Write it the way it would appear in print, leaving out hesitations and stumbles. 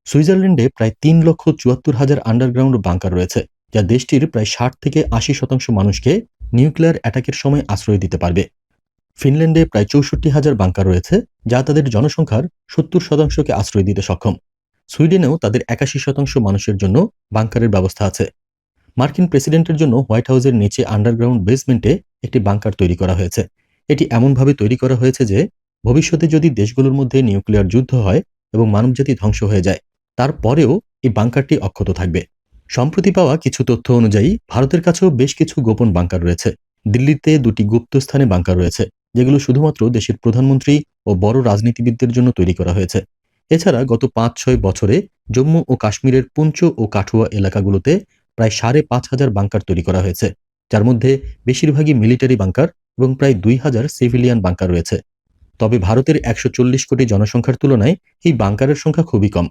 সুইজারল্যান্ডে প্রায় ৩,৭৪,০০০ underground bunker রয়েছে, যা দেশটির প্রায় ৬০-৮০% মানুষকে নিউক্লিয়ার অ্যাটাকের সময় আশ্রয় দিতে পারবে। ফিনল্যান্ডে প্রায় ৬৪,০০০ বাংকার রয়েছে, যা তাদের জনসংখ্যার ৭০%কে আশ্রয় দিতে সক্ষম। সুইডেনেও তাদের ৮১% মানুষের জন্য বাংকারের ব্যবস্থা আছে। মার্কিন প্রেসিডেন্টের জন্য হোয়াইট হাউসের নিচে আন্ডারগ্রাউন্ড বেসমেন্টে একটি বাংকার তৈরি করা হয়েছে। এটি এমনভাবে তৈরি করা হয়েছে যে ভবিষ্যতে যদি দেশগুলোর মধ্যে নিউক্লিয়ার যুদ্ধ হয় এবং মানবজাতি ধ্বংস হয়ে যায়, তারপরেও এই বাংকারটি অক্ষত থাকবে। সম্প্রতি পাওয়া কিছু তথ্য অনুযায়ী ভারতের কাছেও বেশ কিছু গোপন বাংকার রয়েছে। দিল্লিতে ২টি গুপ্ত স্থানে বাংকার রয়েছে, যেগুলো শুধুমাত্র দেশের প্রধানমন্ত্রী ও বড় রাজনীতিবিদদের জন্য তৈরি করা হয়েছে। এছাড়া গত ৫-৬ বছরে জম্মু ও কাশ্মীরের পুঞ্চ ও কাঠুয়া এলাকাগুলোতে প্রায় ৫,৫০০ বাংকার তৈরি করা হয়েছে, যার মধ্যে বেশিরভাগই মিলিটারি বাংকার এবং প্রায় ২,০০০ সিভিলিয়ান বাংকার রয়েছে। তবে ভারতের ১৪০ কোটি জনসংখ্যার তুলনায় এই বাংকারের সংখ্যা খুবই কম।